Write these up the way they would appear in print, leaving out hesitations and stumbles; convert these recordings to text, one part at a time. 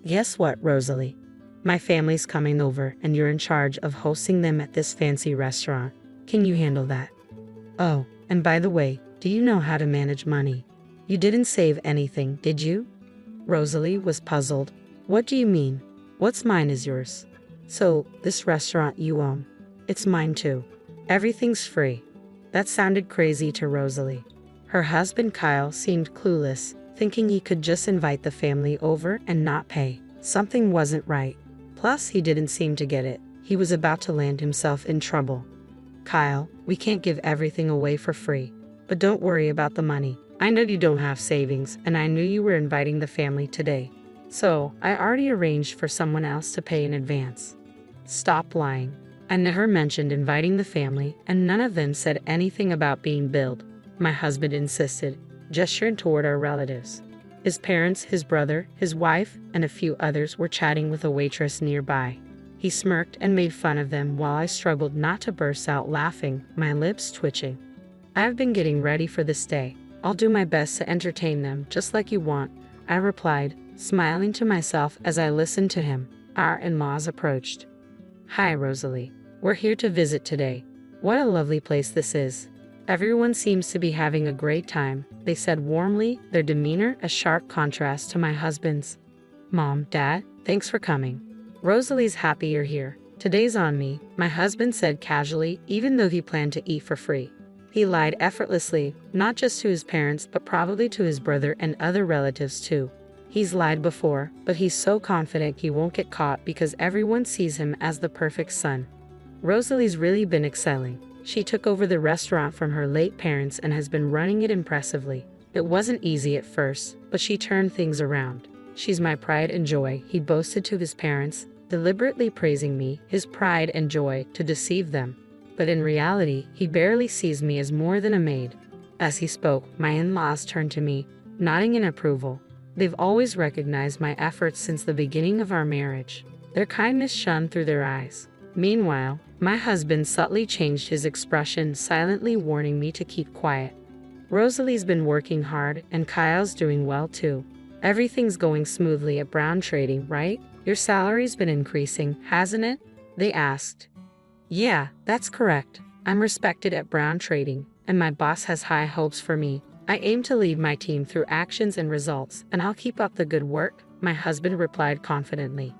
Guess what, Rosalie? My family's coming over and you're in charge of hosting them at this fancy restaurant. Can you handle that? Oh, and by the way, do you know how to manage money? You didn't save anything, did you? Rosalie was puzzled. What do you mean? What's mine is yours. So, this restaurant you own. It's mine too. Everything's free. That sounded crazy to Rosalie. Her husband Kyle seemed clueless, thinking he could just invite the family over and not pay. Something wasn't right. Plus, he didn't seem to get it. He was about to land himself in trouble. Kyle, we can't give everything away for free. But don't worry about the money. I know you don't have savings, and I knew you were inviting the family today. So, I already arranged for someone else to pay in advance. Stop lying. I never mentioned inviting the family, and none of them said anything about being billed. My husband insisted, gesturing toward our relatives. His parents, his brother, his wife, and a few others were chatting with a waitress nearby. He smirked and made fun of them while I struggled not to burst out laughing, my lips twitching. I've been getting ready for this day. I'll do my best to entertain them, just like you want, I replied, smiling to myself as I listened to him. Our in-laws approached. Hi, Rosalie. We're here to visit today. What a lovely place this is. Everyone seems to be having a great time, they said warmly, their demeanor a sharp contrast to my husband's. Mom, Dad, thanks for coming. Rosalie's happy you're here. Today's on me, my husband said casually, even though he planned to eat for free. He lied effortlessly, not just to his parents but probably to his brother and other relatives too. He's lied before, but he's so confident he won't get caught because everyone sees him as the perfect son. Rosalie's really been excelling. She took over the restaurant from her late parents and has been running it impressively. It wasn't easy at first, but she turned things around. She's my pride and joy, he boasted to his parents, deliberately praising me, his pride and joy, to deceive them. But in reality, he barely sees me as more than a maid. As he spoke, my in-laws turned to me, nodding in approval. They've always recognized my efforts since the beginning of our marriage. Their kindness shone through their eyes. Meanwhile, my husband subtly changed his expression, silently warning me to keep quiet. Rosalie's been working hard, and Kyle's doing well too. Everything's going smoothly at Brown Trading, right? Your salary's been increasing, hasn't it? They asked. Yeah, that's correct. I'm respected at Brown Trading, and my boss has high hopes for me. I aim to lead my team through actions and results, and I'll keep up the good work, my husband replied confidently.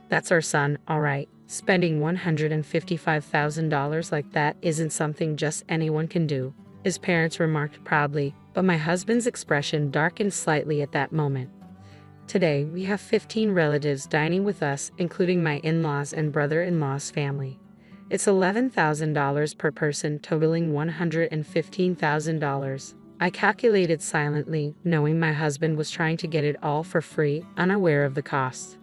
That's our son, all right. Spending $155,000 like that isn't something just anyone can do, his parents remarked proudly, but my husband's expression darkened slightly at that moment. Today, we have 15 relatives dining with us, including my in-laws and brother-in-law's family. It's $11,000 per person, totaling $115,000. I calculated silently, knowing my husband was trying to get it all for free, unaware of the cost.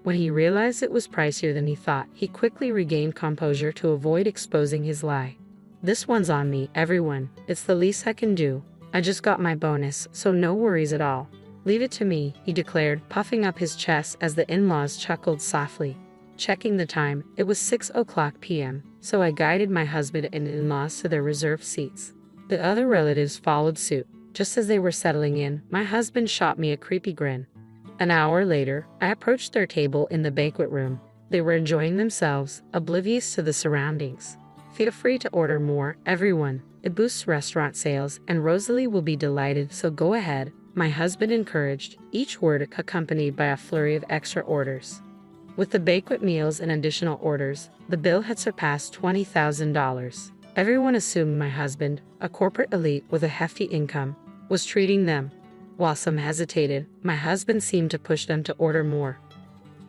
When he realized it was pricier than he thought, he quickly regained composure to avoid exposing his lie. This one's on me, everyone. It's the least I can do. I just got my bonus, so no worries at all. Leave it to me, he declared, puffing up his chest as the in-laws chuckled softly. Checking the time, it was 6:00 p.m., so I guided my husband and in-laws to their reserved seats. The other relatives followed suit. Just as they were settling in, my husband shot me a creepy grin. An hour later, I approached their table in the banquet room. They were enjoying themselves, oblivious to the surroundings. Feel free to order more, everyone. It boosts restaurant sales, and Rosalie will be delighted, so go ahead, my husband encouraged, each word accompanied by a flurry of extra orders. With the banquet meals and additional orders, the bill had surpassed $20,000. Everyone assumed my husband, a corporate elite with a hefty income, was treating them. While some hesitated, my husband seemed to push them to order more.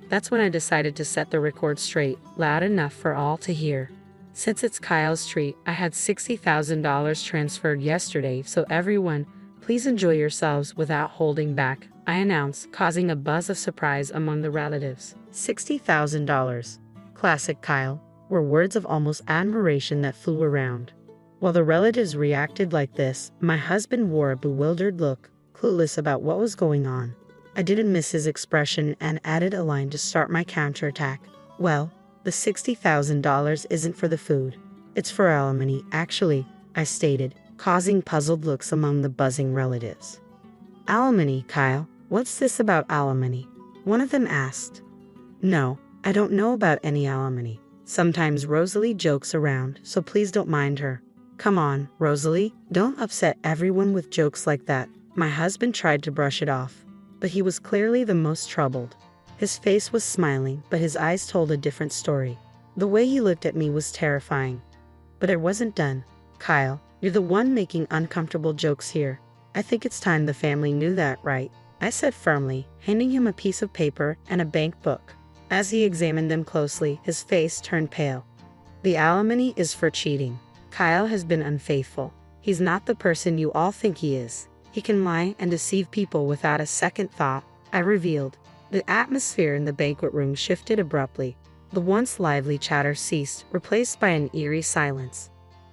That's when I decided to set the record straight, loud enough for all to hear. Since it's Kyle's treat, I had $60,000 transferred yesterday, so everyone, please enjoy yourselves without holding back, I announced, causing a buzz of surprise among the relatives. $60,000. Classic Kyle, were words of almost admiration that flew around. While the relatives reacted like this, my husband wore a bewildered look, clueless about what was going on. I didn't miss his expression and added a line to start my counterattack. Well, the $60,000 isn't for the food. It's for alimony, actually, I stated, causing puzzled looks among the buzzing relatives. Alimony, Kyle? What's this about alimony? One of them asked. No, I don't know about any alimony. Sometimes Rosalie jokes around, so please don't mind her. Come on, Rosalie, don't upset everyone with jokes like that. My husband tried to brush it off, but he was clearly the most troubled. His face was smiling, but his eyes told a different story. The way he looked at me was terrifying. But it wasn't done. Kyle, you're the one making uncomfortable jokes here. I think it's time the family knew that, right? I said firmly, handing him a piece of paper and a bank book. As he examined them closely, his face turned pale. The alimony is for cheating. Kyle has been unfaithful. He's not the person you all think he is. He can lie and deceive people without a second thought, I revealed. The atmosphere in the banquet room shifted abruptly. The once lively chatter ceased, replaced by an eerie silence.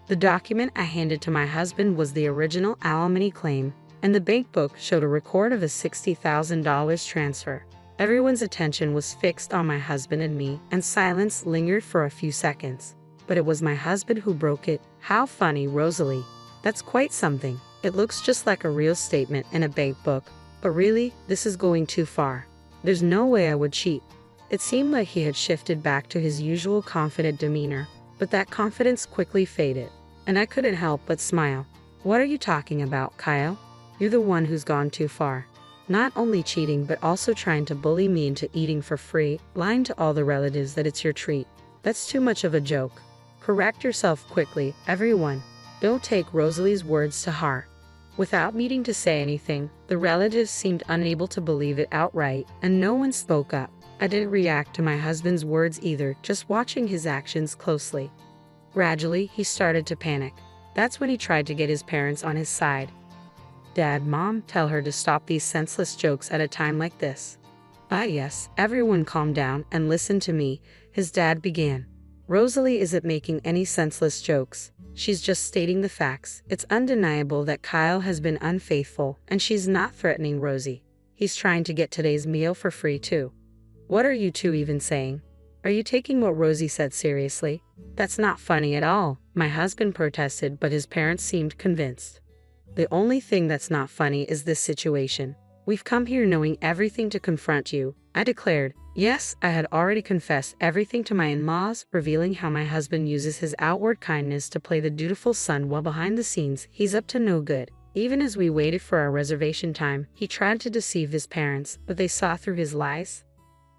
The document I handed to my husband was the original alimony claim, and the bank book showed a record of a $60,000 transfer. Everyone's attention was fixed on my husband and me, and silence lingered for a few seconds. But it was my husband who broke it. How funny, Rosalie. That's quite something. It looks just like a real statement in a bank book, but really, this is going too far. There's no way I would cheat. It seemed like he had shifted back to his usual confident demeanor, but that confidence quickly faded, and I couldn't help but smile. What are you talking about, Kyle? You're the one who's gone too far. Not only cheating, but also trying to bully me into eating for free, lying to all the relatives that it's your treat. That's too much of a joke. Correct yourself quickly, everyone. Don't take Rosalie's words to heart. Without needing to say anything, the relatives seemed unable to believe it outright, and no one spoke up. I didn't react to my husband's words either, just watching his actions closely. Gradually, he started to panic. That's when he tried to get his parents on his side. Dad, Mom, tell her to stop these senseless jokes at a time like this. Yes, everyone calm down and listen to me, his dad began. Rosalie isn't making any senseless jokes. She's just stating the facts. It's undeniable that Kyle has been unfaithful, and she's not threatening Rosie. He's trying to get today's meal for free too. What are you two even saying? Are you taking what Rosie said seriously? That's not funny at all, my husband protested, but his parents seemed convinced. The only thing that's not funny is this situation. We've come here knowing everything to confront you, I declared. Yes, I had already confessed everything to my in-laws, revealing how my husband uses his outward kindness to play the dutiful son while behind the scenes, he's up to no good. Even as we waited for our reservation time, he tried to deceive his parents, but they saw through his lies.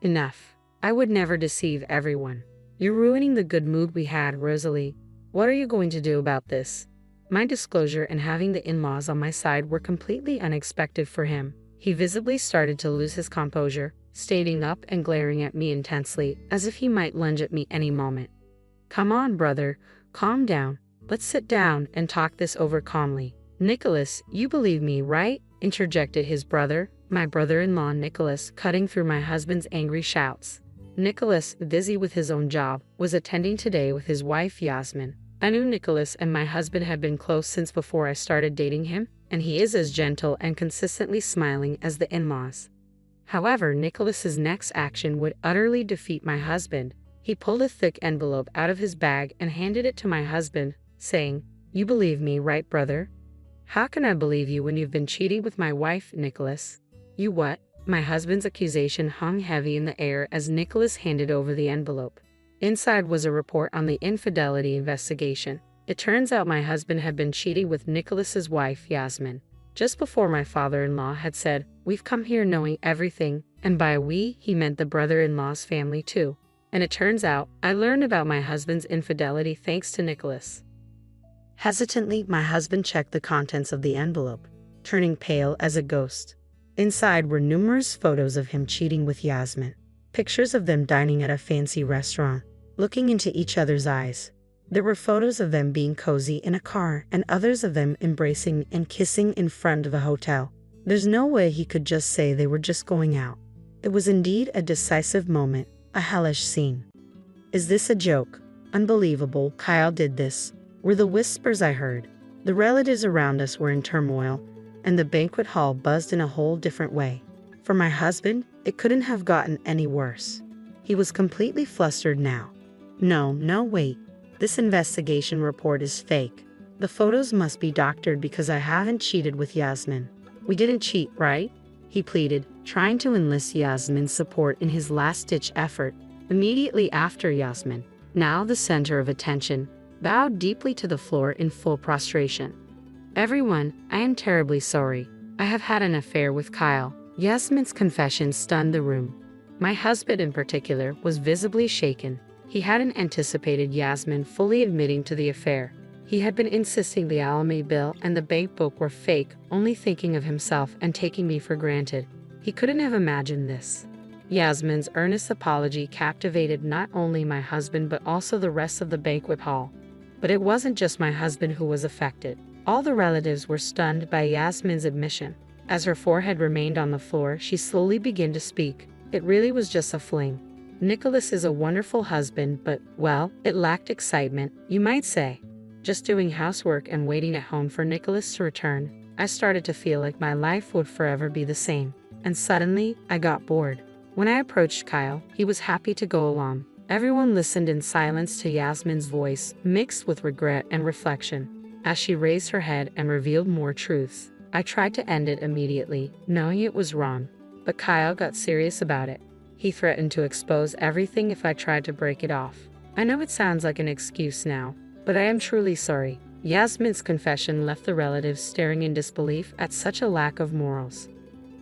Enough. I would never deceive everyone. You're ruining the good mood we had, Rosalie. What are you going to do about this? My disclosure and having the in-laws on my side were completely unexpected for him. He visibly started to lose his composure, standing up and glaring at me intensely, as if he might lunge at me any moment. Come on, brother, calm down. Let's sit down and talk this over calmly. Nicholas, you believe me, right? Interjected his brother, my brother-in-law Nicholas, cutting through my husband's angry shouts. Nicholas, busy with his own job, was attending today with his wife Yasmin. I knew Nicholas and my husband had been close since before I started dating him, and he is as gentle and consistently smiling as the in-laws. However, Nicholas's next action would utterly defeat my husband. He pulled a thick envelope out of his bag and handed it to my husband, saying, "You believe me, right, brother?" "How can I believe you when you've been cheating with my wife, Nicholas?" "You what?" My husband's accusation hung heavy in the air as Nicholas handed over the envelope. Inside was a report on the infidelity investigation. It turns out my husband had been cheating with Nicholas's wife, Yasmin. Just before my father-in-law had said, "We've come here knowing everything," and by we, he meant the brother-in-law's family too. And it turns out, I learned about my husband's infidelity thanks to Nicholas. Hesitantly, my husband checked the contents of the envelope, turning pale as a ghost. Inside were numerous photos of him cheating with Yasmin, pictures of them dining at a fancy restaurant, looking into each other's eyes. There were photos of them being cozy in a car and others of them embracing and kissing in front of a hotel. There's no way he could just say they were just going out. It was indeed a decisive moment, a hellish scene. "Is this a joke? Unbelievable, Kyle did this," were the whispers I heard. The relatives around us were in turmoil, and the banquet hall buzzed in a whole different way. For my husband, it couldn't have gotten any worse. He was completely flustered now. No, wait. This investigation report is fake. The photos must be doctored because I haven't cheated with Yasmin. We didn't cheat, right? he pleaded, trying to enlist Yasmin's support in his last-ditch effort. Immediately after Yasmin, now the center of attention, bowed deeply to the floor in full prostration. "Everyone, I am terribly sorry. I have had an affair with Kyle." Yasmin's confession stunned the room. My husband in particular was visibly shaken. He hadn't anticipated Yasmin fully admitting to the affair. He had been insisting the alimony bill and the bank book were fake, only thinking of himself and taking me for granted. He couldn't have imagined this. Yasmin's earnest apology captivated not only my husband but also the rest of the banquet hall. But it wasn't just my husband who was affected. All the relatives were stunned by Yasmin's admission. As her forehead remained on the floor, she slowly began to speak. "It really was just a fling. Nicholas is a wonderful husband, but, well, it lacked excitement, you might say. Just doing housework and waiting at home for Nicholas to return, I started to feel like my life would forever be the same. And suddenly, I got bored. When I approached Kyle, he was happy to go along." Everyone listened in silence to Yasmin's voice, mixed with regret and reflection. As she raised her head and revealed more truths, I tried to end it immediately, knowing it was wrong. But Kyle got serious about it. He threatened to expose everything if I tried to break it off. I know it sounds like an excuse now, but I am truly sorry. Yasmin's confession left the relatives staring in disbelief at such a lack of morals.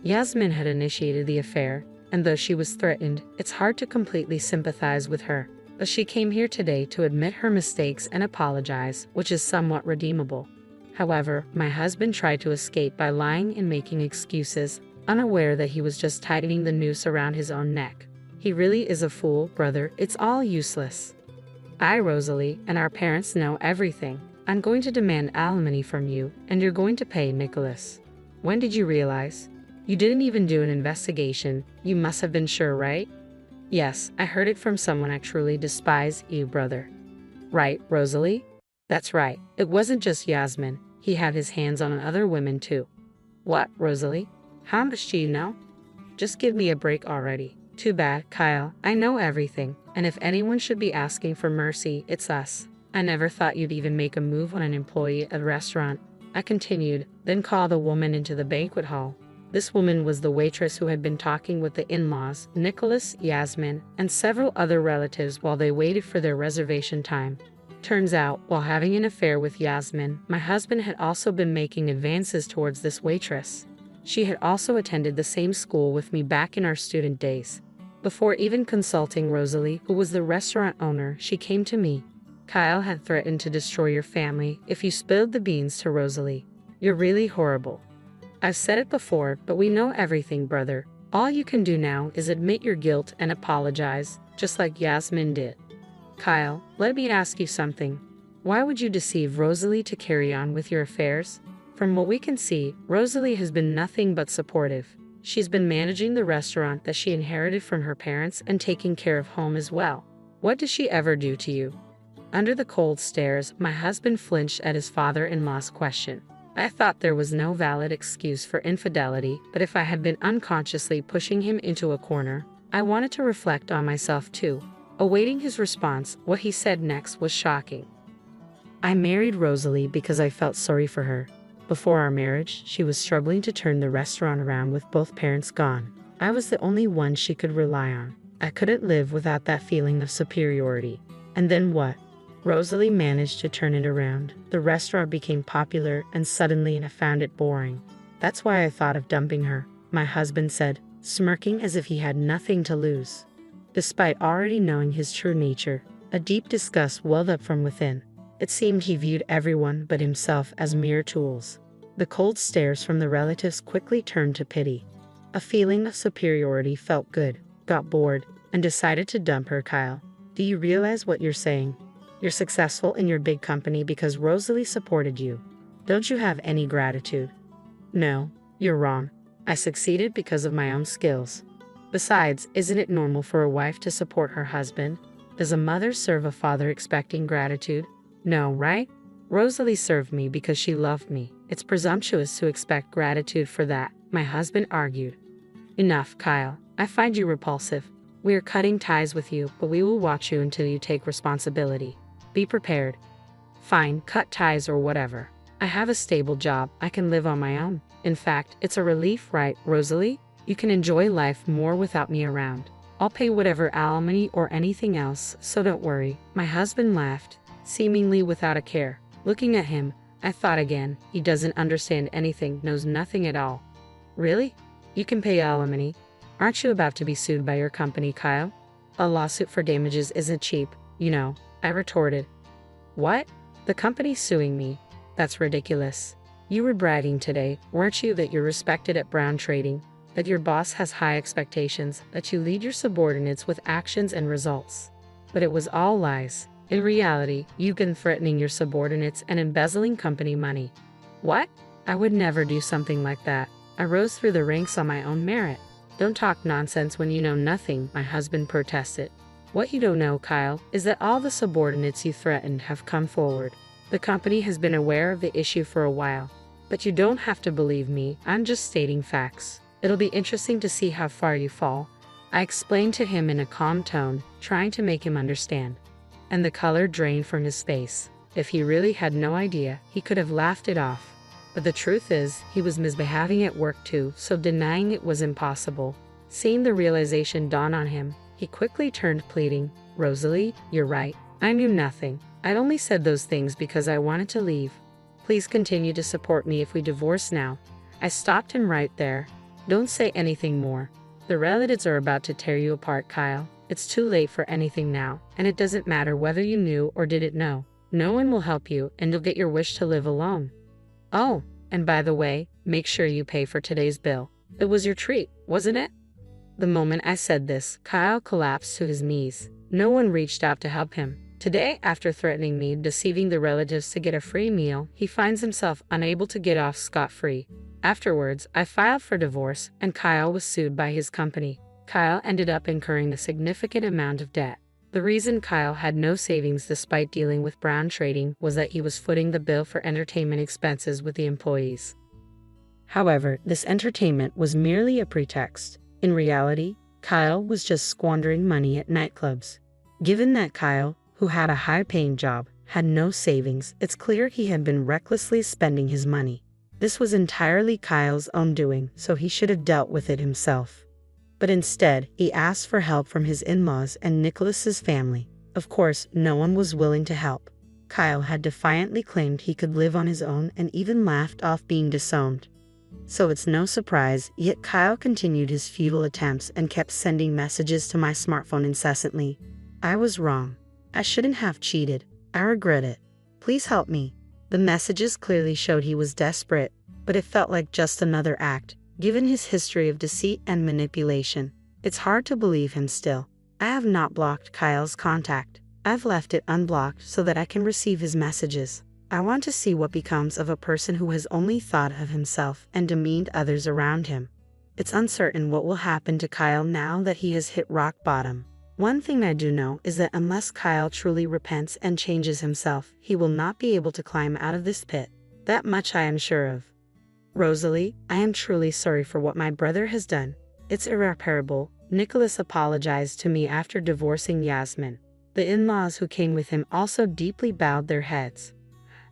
Yasmin had initiated the affair, and though she was threatened, it's hard to completely sympathize with her. But she came here today to admit her mistakes and apologize, which is somewhat redeemable. However, my husband tried to escape by lying and making excuses, unaware that he was just tightening the noose around his own neck. He really is a fool, brother. It's all useless. I, Rosalie, and our parents know everything. I'm going to demand alimony from you, and you're going to pay Nicholas. When did you realize? You didn't even do an investigation. You must have been sure, right? Yes, I heard it from someone I truly despise, you, brother. Right, Rosalie? That's right. It wasn't just Yasmin. He had his hands on other women too. What, Rosalie? How much do you know? Just give me a break already. Too bad, Kyle. I know everything, and if anyone should be asking for mercy, it's us. I never thought you'd even make a move on an employee at a restaurant. I continued, then called a woman into the banquet hall. This woman was the waitress who had been talking with the in-laws, Nicholas, Yasmin, and several other relatives while they waited for their reservation time. Turns out, while having an affair with Yasmin, my husband had also been making advances towards this waitress. She had also attended the same school with me back in our student days. Before even consulting Rosalie, who was the restaurant owner, she came to me. Kyle had threatened to destroy your family if you spilled the beans to Rosalie. You're really horrible. I've said it before, but we know everything, brother. All you can do now is admit your guilt and apologize, just like Yasmin did. Kyle, let me ask you something. Why would you deceive Rosalie to carry on with your affairs? From what we can see, Rosalie has been nothing but supportive. She's been managing the restaurant that she inherited from her parents and taking care of home as well. What does she ever do to you? Under the cold stares, my husband flinched at his father-in-law's question. I thought there was no valid excuse for infidelity, but if I had been unconsciously pushing him into a corner, I wanted to reflect on myself too. Awaiting his response, what he said next was shocking. I married Rosalie because I felt sorry for her. Before our marriage, she was struggling to turn the restaurant around with both parents gone. I was the only one she could rely on. I couldn't live without that feeling of superiority. And then what? Rosalie managed to turn it around. The restaurant became popular, and suddenly I found it boring. That's why I thought of dumping her, my husband said, smirking as if he had nothing to lose. Despite already knowing his true nature, a deep disgust welled up from within. It seemed he viewed everyone but himself as mere tools. The cold stares from the relatives quickly turned to pity. A feeling of superiority felt good, got bored, and decided to dump her. Kyle, do you realize what you're saying? You're successful in your big company because Rosalie supported you. Don't you have any gratitude? No, you're wrong. I succeeded because of my own skills. Besides, isn't it normal for a wife to support her husband? Does a mother serve a father expecting gratitude? No, right? Rosalie served me because she loved me. It's presumptuous to expect gratitude for that, my husband argued. Enough, Kyle. I find you repulsive. We are cutting ties with you, but we will watch you until you take responsibility. Be prepared. Fine, cut ties or whatever. I have a stable job. I can live on my own. In fact, it's a relief, right, Rosalie? You can enjoy life more without me around. I'll pay whatever alimony or anything else, so don't worry." My husband laughed, seemingly without a care. Looking at him, I thought again, he doesn't understand anything, knows nothing at all. "Really? You can pay alimony? Aren't you about to be sued by your company, Kyle? A lawsuit for damages isn't cheap, you know," I retorted. "What? The company's suing me? That's ridiculous. You were bragging today, weren't you, that you're respected at Brown Trading, that your boss has high expectations, that you lead your subordinates with actions and results. But it was all lies. In reality, you've been threatening your subordinates and embezzling company money." "What? I would never do something like that. I rose through the ranks on my own merit." "Don't talk nonsense when you know nothing," my husband protested. "What you don't know, Kyle, is that all the subordinates you threatened have come forward. The company has been aware of the issue for a while. But you don't have to believe me, I'm just stating facts. It'll be interesting to see how far you fall," I explained to him in a calm tone, trying to make him understand. And the color drained from his face. If he really had no idea, he could have laughed it off. But the truth is, he was misbehaving at work too, so denying it was impossible. Seeing the realization dawn on him, he quickly turned, pleading, "Rosalie, you're right. I knew nothing. I'd only said those things because I wanted to leave. Please continue to support me if we divorce now." I stopped him right there. "Don't say anything more. The relatives are about to tear you apart, Kyle. It's too late for anything now, and it doesn't matter whether you knew or didn't know. No one will help you, and you'll get your wish to live alone. Oh, and by the way, make sure you pay for today's bill. It was your treat, wasn't it?" The moment I said this, Kyle collapsed to his knees. No one reached out to help him. Today, after threatening me, deceiving the relatives to get a free meal, he finds himself unable to get off scot-free. Afterwards, I filed for divorce, and Kyle was sued by his company. Kyle ended up incurring a significant amount of debt. The reason Kyle had no savings despite dealing with Brown Trading was that he was footing the bill for entertainment expenses with the employees. However, this entertainment was merely a pretext. In reality, Kyle was just squandering money at nightclubs. Given that Kyle, who had a high-paying job, had no savings, it's clear he had been recklessly spending his money. This was entirely Kyle's own doing, so he should have dealt with it himself. But instead, he asked for help from his in-laws and Nicholas's family. Of course, no one was willing to help. Kyle had defiantly claimed he could live on his own and even laughed off being disowned. So it's no surprise, yet Kyle continued his futile attempts and kept sending messages to my smartphone incessantly. "I was wrong. I shouldn't have cheated. I regret it. Please help me." The messages clearly showed he was desperate, but it felt like just another act, given his history of deceit and manipulation. It's hard to believe him still. I have not blocked Kyle's contact. I've left it unblocked so that I can receive his messages. I want to see what becomes of a person who has only thought of himself and demeaned others around him. It's uncertain what will happen to Kyle now that he has hit rock bottom. One thing I do know is that unless Kyle truly repents and changes himself, he will not be able to climb out of this pit. That much I am sure of. "Rosalie, I am truly sorry for what my brother has done. It's irreparable." Nicholas apologized to me after divorcing Yasmin. The in-laws who came with him also deeply bowed their heads.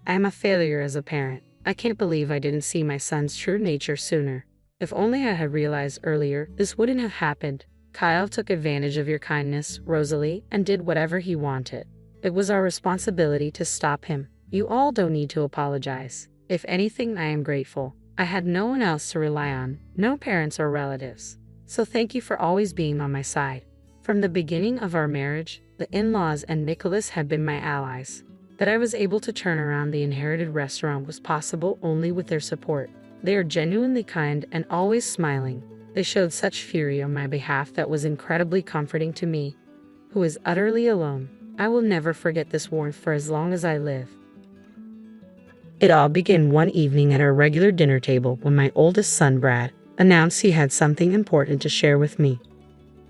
"I am a failure as a parent. I can't believe I didn't see my son's true nature sooner. If only I had realized earlier, this wouldn't have happened. Kyle took advantage of your kindness, Rosalie, and did whatever he wanted. It was our responsibility to stop him. You all don't need to apologize. If anything, I am grateful. I had no one else to rely on, no parents or relatives. So thank you for always being on my side. From the beginning of our marriage, the in-laws and Nicholas have been my allies. That I was able to turn around the inherited restaurant was possible only with their support. They are genuinely kind and always smiling. They showed such fury on my behalf that was incredibly comforting to me, who is utterly alone. I will never forget this warmth for as long as I live." It all began one evening at our regular dinner table when my oldest son, Brad, announced he had something important to share with me.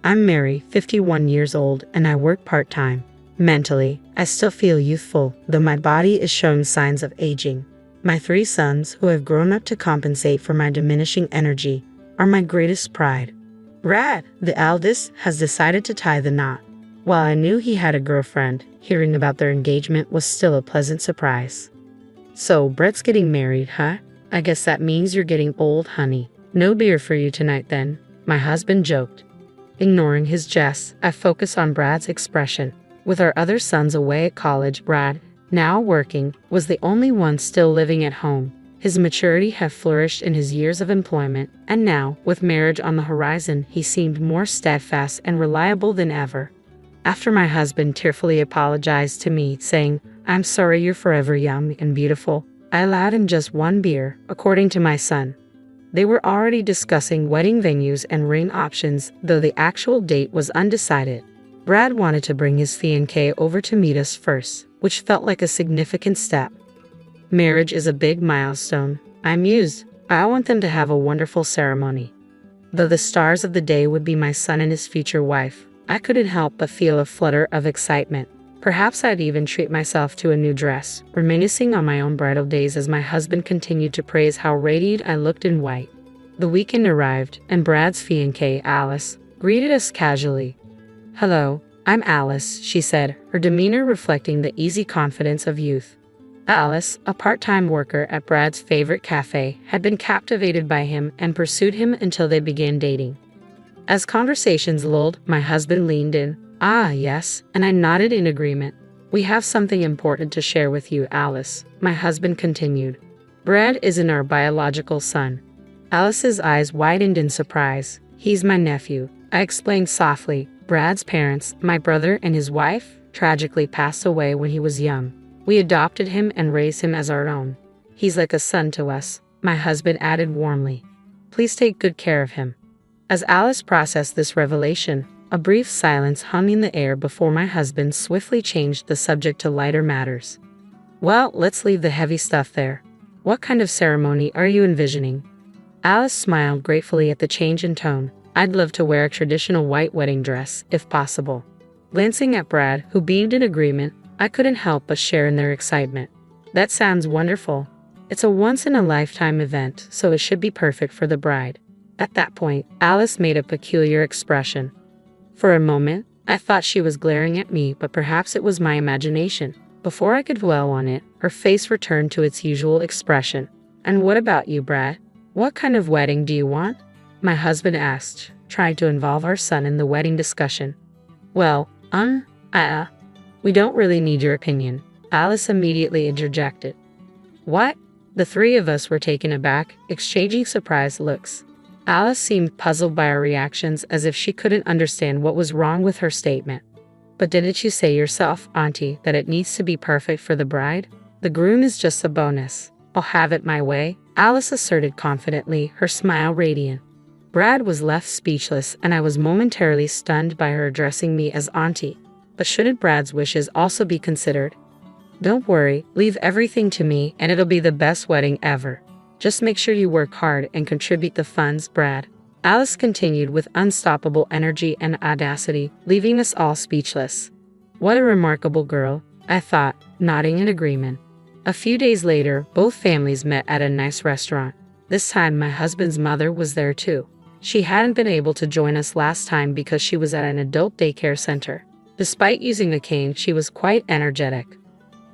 I'm Mary, 51 years old, and I work part-time. Mentally, I still feel youthful, though my body is showing signs of aging. My 3 sons, who have grown up to compensate for my diminishing energy, are my greatest pride. Brad, the eldest, has decided to tie the knot. While I knew he had a girlfriend, hearing about their engagement was still a pleasant surprise. "So, Brett's getting married, huh?" I guess that means you're getting old, honey. No beer for you tonight then, my husband joked. Ignoring his jests, I focused on Brad's expression. With our other sons away at college, Brad, now working, was the only one still living at home. His maturity had flourished in his years of employment, and now, with marriage on the horizon, he seemed more steadfast and reliable than ever. After my husband tearfully apologized to me, saying, "I'm sorry you're forever young and beautiful," I allowed him just one beer, according to my son. They were already discussing wedding venues and ring options, though the actual date was undecided. Brad wanted to bring his fiancée over to meet us first, which felt like a significant step. Marriage is a big milestone, I mused. I want them to have a wonderful ceremony. Though the stars of the day would be my son and his future wife, I couldn't help but feel a flutter of excitement. Perhaps I'd even treat myself to a new dress, reminiscing on my own bridal days as my husband continued to praise how radiant I looked in white. The weekend arrived, and Brad's fiancée, Alice, greeted us casually. "Hello, I'm Alice," she said, her demeanor reflecting the easy confidence of youth. Alice, a part-time worker at Brad's favorite cafe, had been captivated by him and pursued him until they began dating. As conversations lulled, my husband leaned in. "Ah, yes," and I nodded in agreement. "We have something important to share with you, Alice," my husband continued. "Brad isn't our biological son." Alice's eyes widened in surprise. "He's my nephew," I explained softly. "Brad's parents, my brother and his wife, tragically passed away when he was young. We adopted him and raised him as our own. He's like a son to us," my husband added warmly. "Please take good care of him." As Alice processed this revelation, a brief silence hung in the air before my husband swiftly changed the subject to lighter matters. "Well, let's leave the heavy stuff there. What kind of ceremony are you envisioning?" Alice smiled gratefully at the change in tone. "I'd love to wear a traditional white wedding dress, if possible." Glancing at Brad, who beamed in agreement, I couldn't help but share in their excitement. "That sounds wonderful. It's a once-in-a-lifetime event, so it should be perfect for the bride." At that point, Alice made a peculiar expression. For a moment, I thought she was glaring at me, but perhaps it was my imagination. Before I could dwell on it, her face returned to its usual expression. "And what about you, Brad? What kind of wedding do you want?" my husband asked, trying to involve our son in the wedding discussion. "Well, we don't really need your opinion," Alice immediately interjected. "What?" The three of us were taken aback, exchanging surprised looks. Alice seemed puzzled by our reactions, as if she couldn't understand what was wrong with her statement. "But didn't you say yourself, Auntie, that it needs to be perfect for the bride? The groom is just a bonus." "I'll have it my way," Alice asserted confidently, her smile radiant. Brad was left speechless, and I was momentarily stunned by her addressing me as Auntie. But shouldn't Brad's wishes also be considered? "Don't worry, leave everything to me, and it'll be the best wedding ever. Just make sure you work hard and contribute the funds, Brad," Alice continued with unstoppable energy and audacity, leaving us all speechless. What a remarkable girl, I thought, nodding in agreement. A few days later, both families met at a nice restaurant. This time my husband's mother was there too. She hadn't been able to join us last time because she was at an adult daycare center. Despite using a cane, she was quite energetic.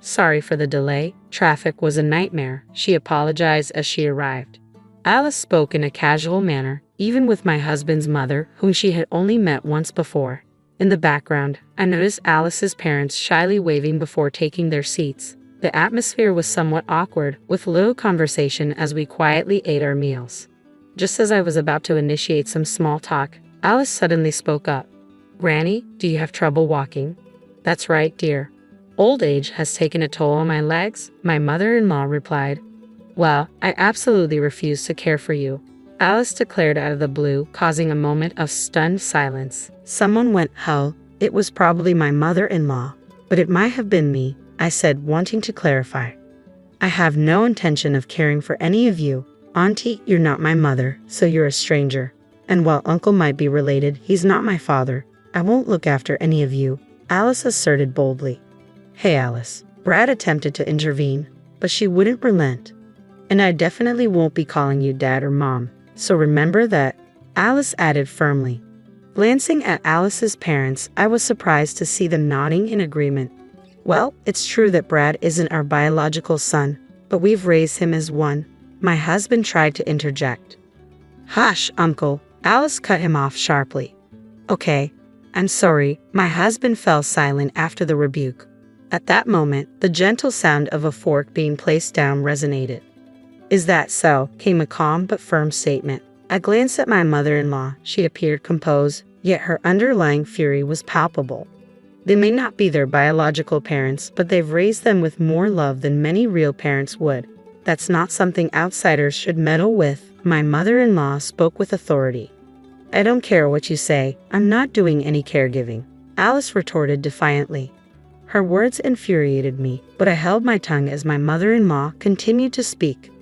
"Sorry for the delay. Traffic was a nightmare," she apologized as she arrived. Alice spoke in a casual manner, even with my husband's mother, whom she had only met once before. In the background, I noticed Alice's parents shyly waving before taking their seats. The atmosphere was somewhat awkward, with little conversation as we quietly ate our meals. Just as I was about to initiate some small talk, Alice suddenly spoke up. "Granny, do you have trouble walking?" "That's right, dear. Old age has taken a toll on my legs," my mother-in-law replied. "Well, I absolutely refuse to care for you," Alice declared out of the blue, causing a moment of stunned silence. Someone went, "Hell, it was probably my mother-in-law, but it might have been me," I said, wanting to clarify. "I have no intention of caring for any of you. Auntie, you're not my mother, so you're a stranger. And while Uncle might be related, he's not my father. I won't look after any of you," Alice asserted boldly. "Hey, Alice," Brad attempted to intervene, but she wouldn't relent. "And I definitely won't be calling you Dad or Mom, so remember that," Alice added firmly. Glancing at Alice's parents, I was surprised to see them nodding in agreement. "Well, it's true that Brad isn't our biological son, but we've raised him as one. My husband tried to interject. Hush, uncle, Alice cut him off sharply. Okay, I'm sorry. My husband fell silent after the rebuke. At that moment, the gentle sound of a fork being placed down resonated. Is that so? Came a calm but firm statement. I glanced at my mother-in-law. She appeared composed, yet her underlying fury was palpable. They may not be their biological parents, but they've raised them with more love than many real parents would. That's not something outsiders should meddle with. My mother-in-law spoke with authority. I don't care what you say. I'm not doing any caregiving, Alice retorted defiantly. Her words infuriated me, but I held my tongue as my mother-in-law continued to speak.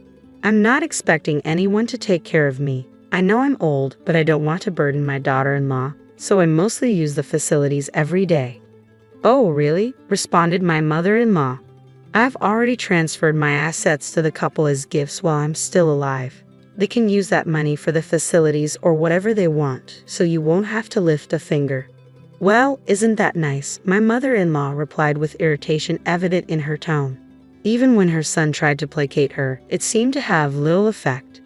I'm not expecting anyone to take care of me. I know I'm old, but I don't want to burden my daughter-in-law, so I mostly use the facilities every day. Oh, really? Responded my mother-in-law. I've already transferred my assets to the couple as gifts while I'm still alive. They can use that money for the facilities or whatever they want, so you won't have to lift a finger. Well, isn't that nice? My mother-in-law replied with irritation evident in her tone. Even when her son tried to placate her, it seemed to have little effect.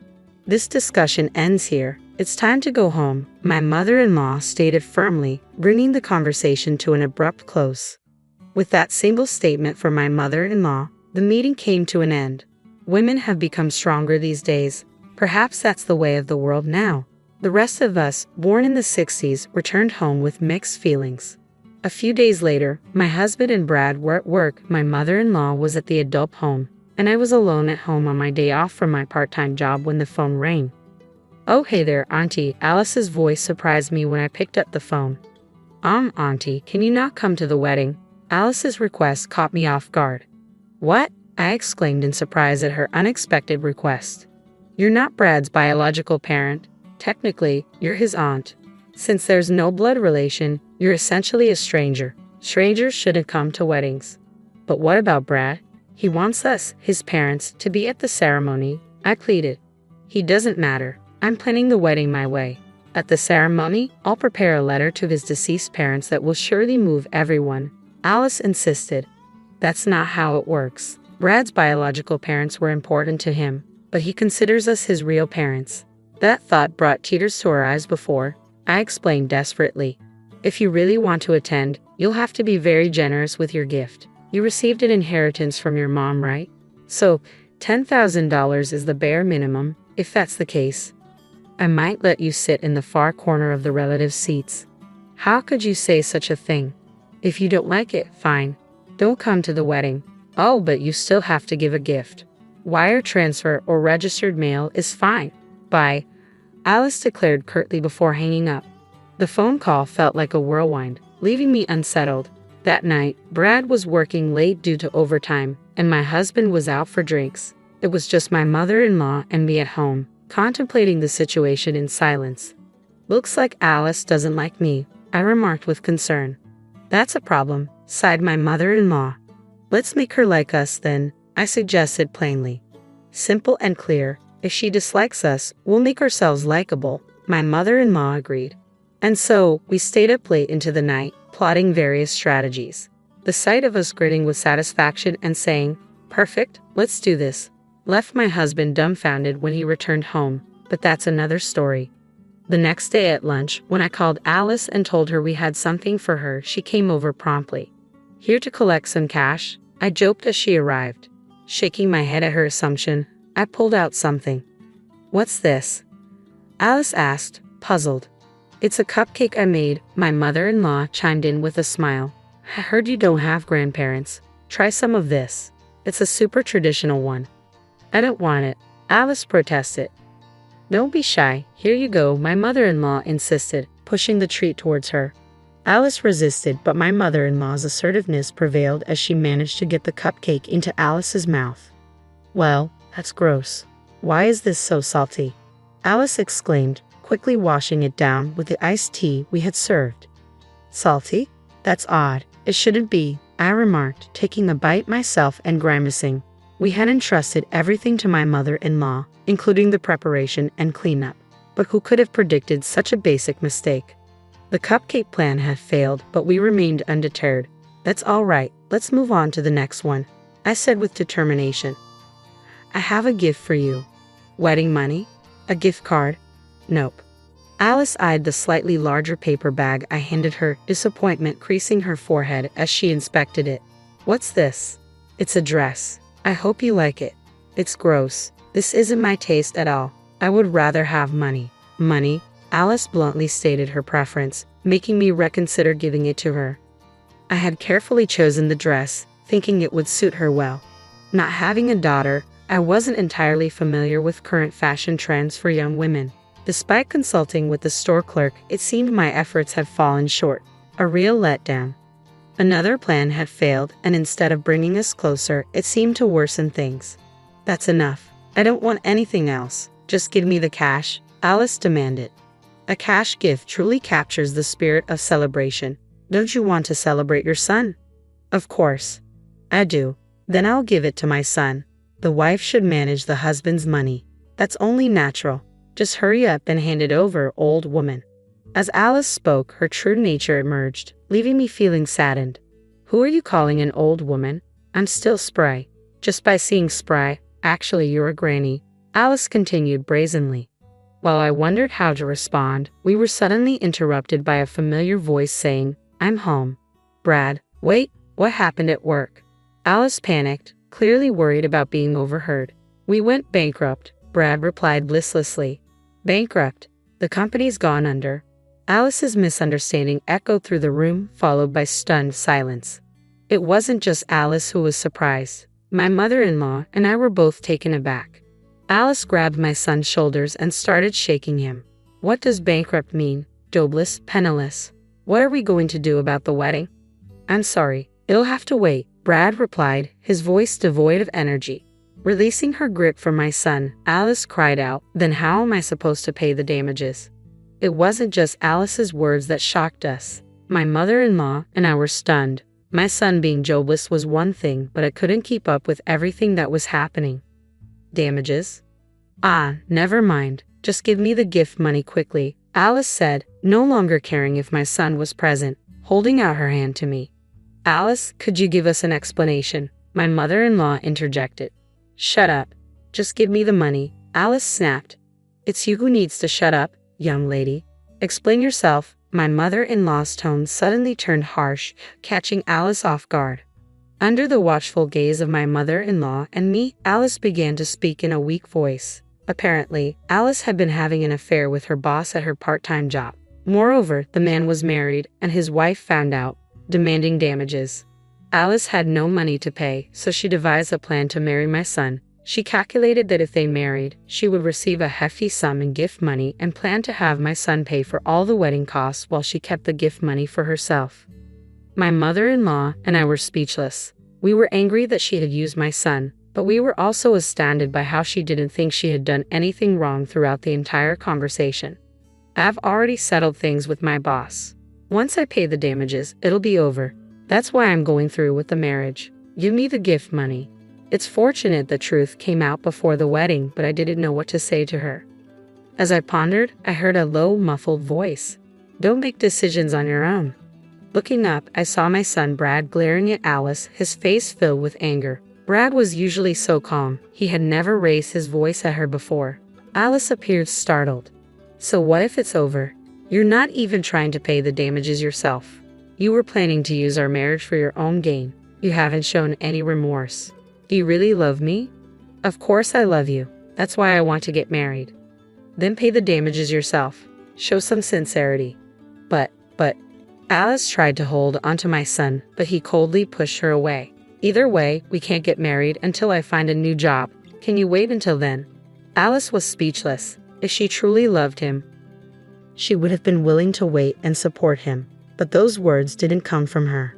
This discussion ends here. It's time to go home, my mother-in-law stated firmly, bringing the conversation to an abrupt close. With that single statement from my mother-in-law, the meeting came to an end. Women have become stronger these days. Perhaps that's the way of the world now. The rest of us, born in the 60s, returned home with mixed feelings. A few days later, my husband and Brad were at work, my mother-in-law was at the adult home, and I was alone at home on my day off from my part-time job when the phone rang. Oh, hey there, Auntie. Alice's voice surprised me when I picked up the phone. Auntie, can you not come to the wedding? Alice's request caught me off guard. What? I exclaimed in surprise at her unexpected request. You're not Brad's biological parent. Technically, you're his aunt. Since there's no blood relation, you're essentially a stranger. Strangers shouldn't come to weddings. But what about Brad? He wants us, his parents, to be at the ceremony, I pleaded. He doesn't matter. I'm planning the wedding my way. At the ceremony, I'll prepare a letter to his deceased parents that will surely move everyone, Alice insisted. That's not how it works. Brad's biological parents were important to him, but he considers us his real parents. That thought brought tears to her eyes before. I explained desperately. If you really want to attend, you'll have to be very generous with your gift. You received an inheritance from your mom, right? So, $10,000 is the bare minimum, if that's the case. I might let you sit in the far corner of the relative seats. How could you say such a thing? If you don't like it, fine. Don't come to the wedding. Oh, but you still have to give a gift. Wire transfer or registered mail is fine. Bye, Alice declared curtly before hanging up. The phone call felt like a whirlwind, leaving me unsettled. That night, Brad was working late due to overtime, and my husband was out for drinks. It was just my mother-in-law and me at home, contemplating the situation in silence. Looks like Alice doesn't like me, I remarked with concern. That's a problem, sighed my mother-in-law. Let's make her like us then, I suggested plainly. Simple and clear. If she dislikes us, we'll make ourselves likable, my mother-in-law agreed. And so, we stayed up late into the night, plotting various strategies. The sight of us grinning with satisfaction and saying, "Perfect, let's do this," left my husband dumbfounded when he returned home, but that's another story. The next day at lunch, when I called Alice and told her we had something for her, she came over promptly. Here to collect some cash, I joked as she arrived. Shaking my head at her assumption, I pulled out something. What's this? Alice asked, puzzled. It's a cupcake I made, my mother-in-law chimed in with a smile. I heard you don't have grandparents. Try some of this. It's a super traditional one. I don't want it, Alice protested. Don't be shy, here you go, my mother-in-law insisted, pushing the treat towards her. Alice resisted, but my mother-in-law's assertiveness prevailed as she managed to get the cupcake into Alice's mouth. Well, that's gross. Why is this so salty? Alice exclaimed, quickly washing it down with the iced tea we had served. Salty? That's odd. It shouldn't be, I remarked, taking a bite myself and grimacing. We had entrusted everything to my mother-in-law, including the preparation and cleanup. But who could have predicted such a basic mistake? The cupcake plan had failed, but we remained undeterred. That's all right, let's move on to the next one, I said with determination. I have a gift for you. Wedding money? A gift card? Nope. Alice eyed the slightly larger paper bag I handed her, disappointment creasing her forehead as she inspected it. What's this? It's a dress. I hope you like it. It's gross. This isn't my taste at all. I would rather have money. Money? Alice bluntly stated her preference, making me reconsider giving it to her. I had carefully chosen the dress, thinking it would suit her well. Not having a daughter, I wasn't entirely familiar with current fashion trends for young women. Despite consulting with the store clerk, it seemed my efforts had fallen short. A real letdown. Another plan had failed, and instead of bringing us closer, it seemed to worsen things. That's enough. I don't want anything else. Just give me the cash, Alice demanded. A cash gift truly captures the spirit of celebration. Don't you want to celebrate your son? Of course. I do. Then I'll give it to my son. The wife should manage the husband's money. That's only natural. Just hurry up and hand it over, old woman. As Alice spoke, her true nature emerged, leaving me feeling saddened. Who are you calling an old woman? I'm still spry. Just by seeing spry, actually you're a granny, Alice continued brazenly. While I wondered how to respond, we were suddenly interrupted by a familiar voice saying, I'm home. Brad, wait, what happened at work? Alice panicked, clearly worried about being overheard. We went bankrupt, Brad replied listlessly. Bankrupt? The company's gone under. Alice's misunderstanding echoed through the room, followed by stunned silence. It wasn't just Alice who was surprised. My mother-in-law and I were both taken aback. Alice grabbed my son's shoulders and started shaking him. What does bankrupt mean? Jobless, penniless. What are we going to do about the wedding? I'm sorry, it'll have to wait, Brad replied, his voice devoid of energy. Releasing her grip from my son, Alice cried out, then how am I supposed to pay the damages? It wasn't just Alice's words that shocked us. My mother-in-law and I were stunned. My son being jobless was one thing, but I couldn't keep up with everything that was happening. Damages? Ah, never mind. Just give me the gift money quickly, Alice said, no longer caring if my son was present, holding out her hand to me. Alice, could you give us an explanation? My mother-in-law interjected. Shut up. Just give me the money, Alice snapped. It's you who needs to shut up, young lady. Explain yourself. My mother-in-law's tone suddenly turned harsh, catching Alice off guard. Under the watchful gaze of my mother-in-law and me, Alice began to speak in a weak voice. Apparently, Alice had been having an affair with her boss at her part-time job. Moreover, the man was married, and his wife found out, demanding damages. Alice had no money to pay, so she devised a plan to marry my son. She calculated that if they married, she would receive a hefty sum in gift money and planned to have my son pay for all the wedding costs while she kept the gift money for herself. My mother-in-law and I were speechless. We were angry that she had used my son, but we were also astounded by how she didn't think she had done anything wrong throughout the entire conversation. I've already settled things with my boss. Once I pay the damages, it'll be over. That's why I'm going through with the marriage. Give me the gift money. It's fortunate the truth came out before the wedding, but I didn't know what to say to her. As I pondered, I heard a low, muffled voice. Don't make decisions on your own. Looking up, I saw my son Brad glaring at Alice, his face filled with anger. Brad was usually so calm. He had never raised his voice at her before. Alice appeared startled. So what if it's over? You're not even trying to pay the damages yourself. You were planning to use our marriage for your own gain. You haven't shown any remorse. Do you really love me? Of course I love you. That's why I want to get married. Then pay the damages yourself. Show some sincerity. But, Alice tried to hold onto my son, but he coldly pushed her away. Either way, we can't get married until I find a new job. Can you wait until then? Alice was speechless. If she truly loved him, she would have been willing to wait and support him. But those words didn't come from her.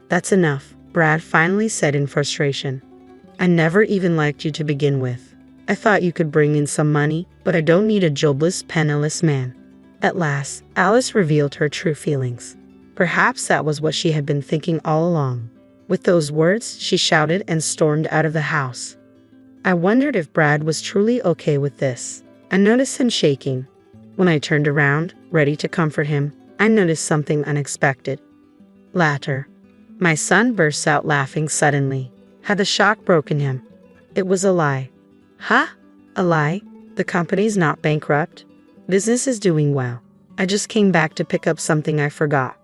That's enough, Brad finally said in frustration. I never even liked you to begin with. I thought you could bring in some money, but I don't need a jobless, penniless man. At last, Alice revealed her true feelings. Perhaps that was what she had been thinking all along. With those words, she shouted and stormed out of the house. I wondered if Brad was truly okay with this. I noticed him shaking. When I turned around, ready to comfort him, I noticed something unexpected. Laughter. My son burst out laughing suddenly. Had the shock broken him? It was a lie. Huh? A lie? The company's not bankrupt. Business is doing well. I just came back to pick up something I forgot.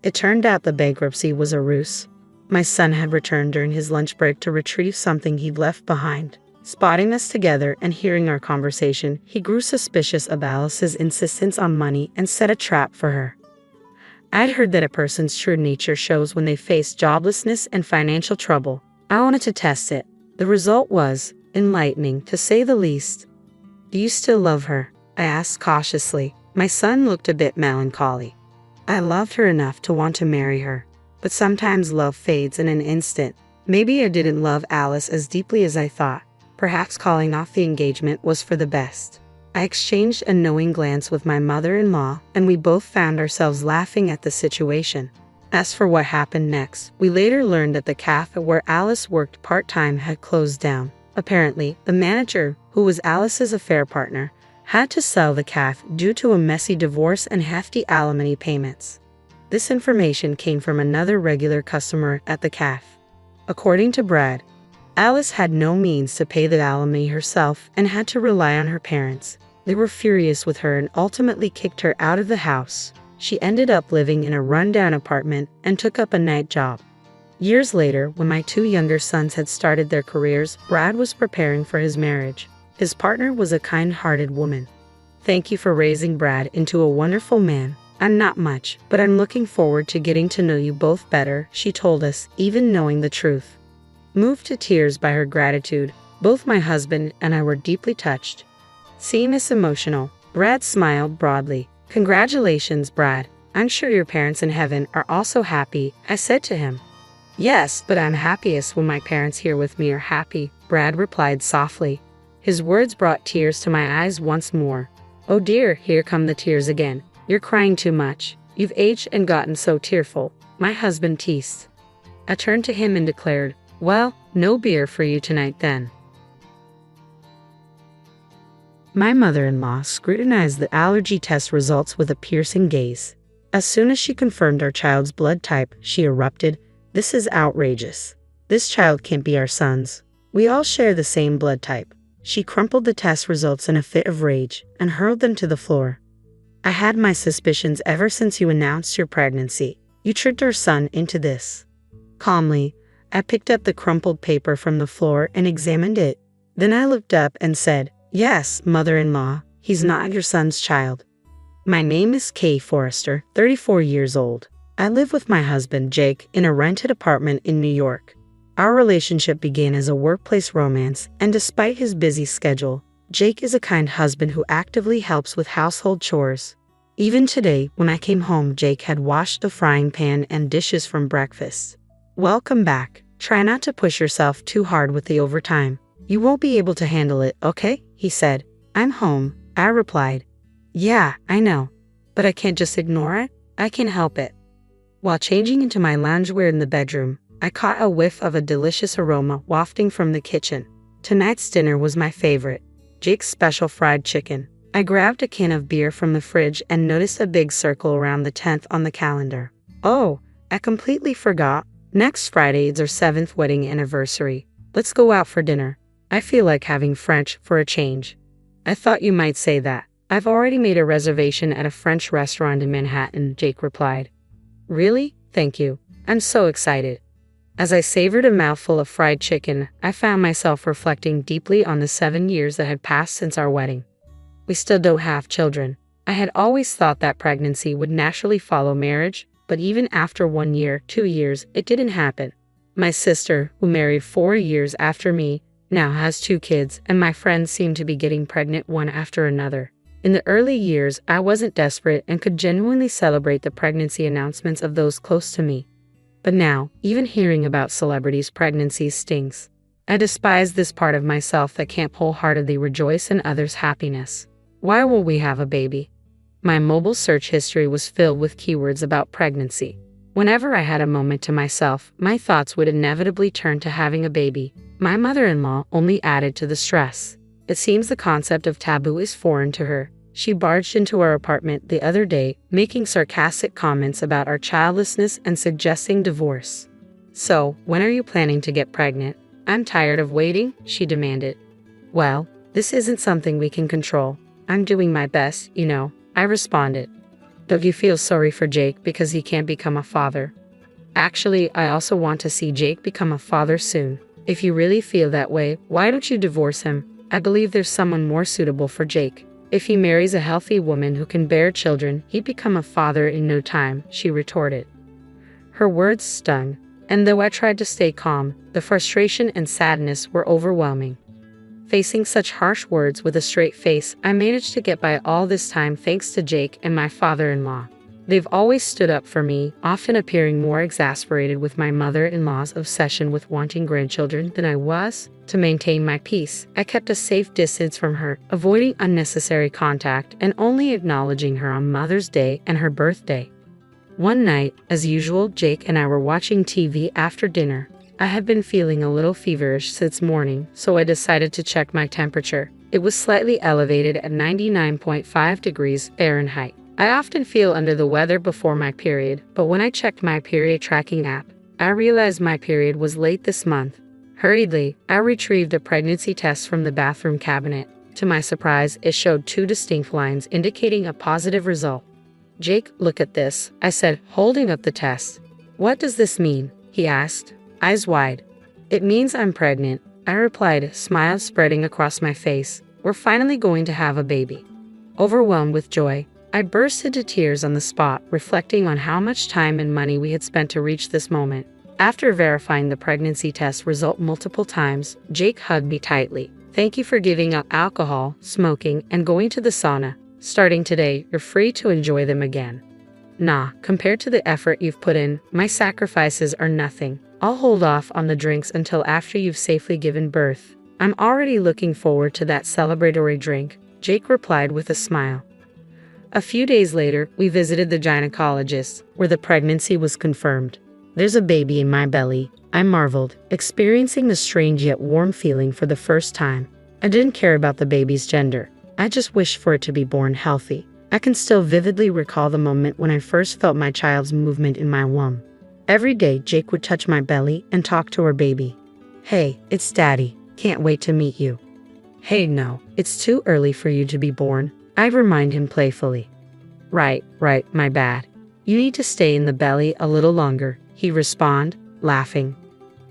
It turned out the bankruptcy was a ruse. My son had returned during his lunch break to retrieve something he'd left behind. Spotting us together and hearing our conversation, he grew suspicious of Alice's insistence on money and set a trap for her. I'd heard that a person's true nature shows when they face joblessness and financial trouble. I wanted to test it. The result was enlightening, to say the least. "Do you still love her?" I asked cautiously. My son looked a bit melancholy. "I loved her enough to want to marry her. But sometimes love fades in an instant. Maybe I didn't love Alice as deeply as I thought. Perhaps calling off the engagement was for the best." I exchanged a knowing glance with my mother-in-law, and we both found ourselves laughing at the situation. As for what happened next, we later learned that the cafe where Alice worked part-time had closed down. Apparently, the manager, who was Alice's affair partner, had to sell the cafe due to a messy divorce and hefty alimony payments. This information came from another regular customer at the cafe. According to Brad, Alice had no means to pay the alimony herself and had to rely on her parents. They were furious with her and ultimately kicked her out of the house. She ended up living in a rundown apartment and took up a night job. Years later, when my two younger sons had started their careers, Brad was preparing for his marriage. His partner was a kind-hearted woman. "Thank you for raising Brad into a wonderful man. I'm not much, but I'm looking forward to getting to know you both better," she told us, even knowing the truth. Moved to tears by her gratitude, both my husband and I were deeply touched. Seeing us emotional, Brad smiled broadly. "Congratulations, Brad. I'm sure your parents in heaven are also happy," I said to him. "Yes, but I'm happiest when my parents here with me are happy," Brad replied softly. His words brought tears to my eyes once more. "Oh dear, here come the tears again. You're crying too much. You've aged and gotten so tearful," my husband teased. I turned to him and declared, "Well, no beer for you tonight then." My mother-in-law scrutinized the allergy test results with a piercing gaze. As soon as she confirmed our child's blood type, she erupted, "This is outrageous. This child can't be our son's. We all share the same blood type." She crumpled the test results in a fit of rage and hurled them to the floor. "I had my suspicions ever since you announced your pregnancy. You tricked our son into this." Calmly, I picked up the crumpled paper from the floor and examined it. Then I looked up and said, "Yes, mother-in-law, he's not your son's child. My name is Kay Forrester, 34 years old. I live with my husband, Jake, in a rented apartment in New York. Our relationship began as a workplace romance, and despite his busy schedule, Jake is a kind husband who actively helps with household chores. Even today, when I came home, Jake had washed the frying pan and dishes from breakfast." "Welcome back. Try not to push yourself too hard with the overtime. You won't be able to handle it, okay?" he said. "I'm home," I replied. "Yeah, I know. But I can't just ignore it. I can't help it." While changing into my loungewear in the bedroom, I caught a whiff of a delicious aroma wafting from the kitchen. Tonight's dinner was my favorite, Jake's special fried chicken. I grabbed a can of beer from the fridge and noticed a big circle around the 10th on the calendar. "Oh, I completely forgot. Next Friday is our 7th wedding anniversary. Let's go out for dinner. I feel like having French for a change." "I thought you might say that. I've already made a reservation at a French restaurant in Manhattan," Jake replied. "Really? Thank you. I'm so excited." As I savored a mouthful of fried chicken, I found myself reflecting deeply on the 7 years that had passed since our wedding. We still don't have children. I had always thought that pregnancy would naturally follow marriage, but even after 1 year, 2 years, it didn't happen. My sister, who married 4 years after me, now has 2 kids, and my friends seem to be getting pregnant one after another. In the early years, I wasn't desperate and could genuinely celebrate the pregnancy announcements of those close to me. But now, even hearing about celebrities' pregnancies stings. I despise this part of myself that can't wholeheartedly rejoice in others' happiness. Why will we have a baby? My mobile search history was filled with keywords about pregnancy. Whenever I had a moment to myself, my thoughts would inevitably turn to having a baby. My mother-in-law only added to the stress. It seems the concept of taboo is foreign to her. She barged into our apartment the other day, making sarcastic comments about our childlessness and suggesting divorce. "So, when are you planning to get pregnant?" "I'm tired of waiting," she demanded. "Well, This isn't something we can control. I'm doing my best, I responded. Don't you feel sorry for Jake because he can't become a father? Actually, I also want to see Jake become a father soon. If you really feel that way, why don't you divorce him? I believe there's someone more suitable for Jake. If he marries a healthy woman who can bear children, he'd become a father in no time, she retorted. Her words stung, and though I tried to stay calm, the frustration and sadness were overwhelming. Facing such harsh words with a straight face, I managed to get by all this time thanks to Jake and my father-in-law. They've always stood up for me, often appearing more exasperated with my mother-in-law's obsession with wanting grandchildren than I was. To maintain my peace, I kept a safe distance from her, avoiding unnecessary contact and only acknowledging her on Mother's Day and her birthday. One night, as usual, Jake and I were watching TV after dinner. I had been feeling a little feverish since morning, so I decided to check my temperature. It was slightly elevated at 99.5 degrees Fahrenheit. I often feel under the weather before my period, but when I checked my period tracking app, I realized my period was late this month. Hurriedly, I retrieved a pregnancy test from the bathroom cabinet. To my surprise, it showed 2 distinct lines indicating a positive result. Jake, look at this, I said, holding up the test. What does this mean? He asked, eyes wide. It means I'm pregnant, I replied, smile spreading across my face. We're finally going to have a baby. Overwhelmed with joy, I burst into tears on the spot, reflecting on how much time and money we had spent to reach this moment. After verifying the pregnancy test result multiple times, Jake hugged me tightly. Thank you for giving up alcohol, smoking, and going to the sauna. Starting today, you're free to enjoy them again. Nah, compared to the effort you've put in, my sacrifices are nothing. I'll hold off on the drinks until after you've safely given birth. I'm already looking forward to that celebratory drink, Jake replied with a smile. A few days later, we visited the gynecologist, where the pregnancy was confirmed. There's a baby in my belly, I marveled, experiencing the strange yet warm feeling for the first time. I didn't care about the baby's gender. I just wished for it to be born healthy. I can still vividly recall the moment when I first felt my child's movement in my womb. Every day, Jake would touch my belly and talk to our baby. Hey, it's Daddy. Can't wait to meet you. Hey, no, it's too early for you to be born, I remind him playfully. Right, my bad. You need to stay in the belly a little longer, he responded, laughing.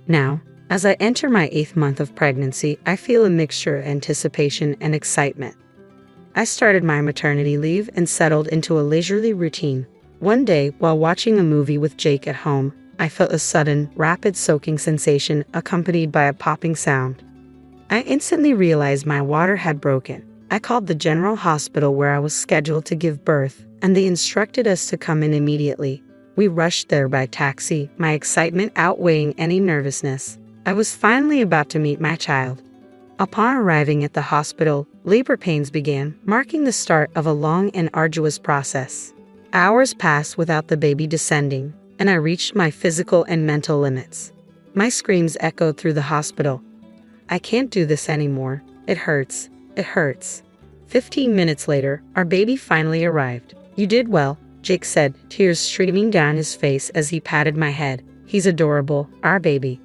Now, as I enter my 8th month of pregnancy, I feel a mixture of anticipation and excitement. I started my maternity leave and settled into a leisurely routine. One day, while watching a movie with Jake at home, I felt a sudden, rapid soaking sensation accompanied by a popping sound. I instantly realized my water had broken. I called the general hospital where I was scheduled to give birth, and they instructed us to come in immediately. We rushed there by taxi, my excitement outweighing any nervousness. I was finally about to meet my child. Upon arriving at the hospital, labor pains began, marking the start of a long and arduous process. Hours passed without the baby descending, and I reached my physical and mental limits. My screams echoed through the hospital. I can't do this anymore. It hurts. It hurts. 15 minutes later, our baby finally arrived. You did well, Jake said, tears streaming down his face as he patted my head. He's adorable, our baby.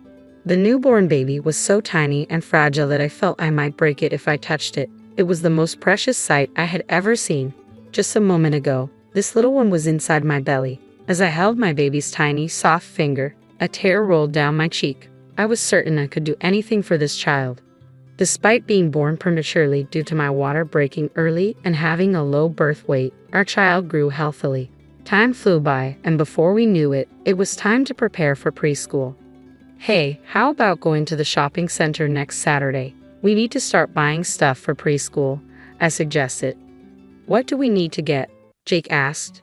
The newborn baby was so tiny and fragile that I felt I might break it if I touched it. It was the most precious sight I had ever seen. Just a moment ago, this little one was inside my belly. As I held my baby's tiny, soft finger, a tear rolled down my cheek. I was certain I could do anything for this child. Despite being born prematurely due to my water breaking early and having a low birth weight, our child grew healthily. Time flew by, and before we knew it, it was time to prepare for preschool. Hey, how about going to the shopping center next Saturday? We need to start buying stuff for preschool, I suggested. What do we need to get? Jake asked.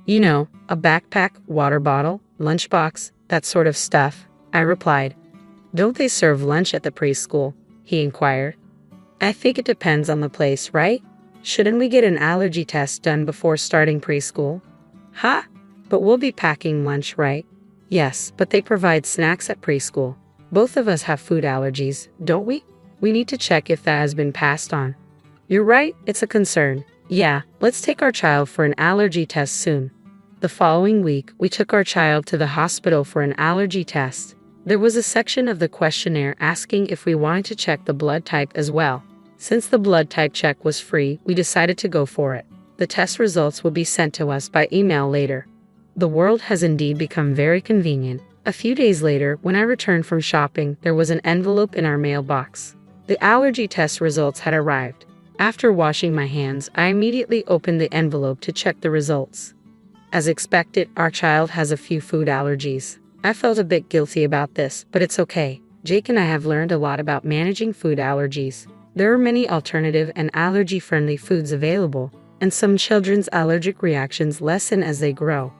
You know, a backpack, water bottle, lunchbox, that sort of stuff, I replied. Don't they serve lunch at the preschool? He inquired. I think it depends on the place, right? Shouldn't we get an allergy test done before starting preschool? Huh? But we'll be packing lunch, right? Yes, but they provide snacks at preschool. Both of us have food allergies, don't we? We need to check if that has been passed on. You're right, it's a concern. Yeah, let's take our child for an allergy test soon. The following week, we took our child to the hospital for an allergy test. There was a section of the questionnaire asking if we wanted to check the blood type as well. Since the blood type check was free, we decided to go for it. The test results will be sent to us by email later. The world has indeed become very convenient. A few days later, when I returned from shopping, there was an envelope in our mailbox. The allergy test results had arrived. After washing my hands, I immediately opened the envelope to check the results. As expected, our child has a few food allergies. I felt a bit guilty about this, but it's okay. Jake and I have learned a lot about managing food allergies. There are many alternative and allergy-friendly foods available, and some children's allergic reactions lessen as they grow.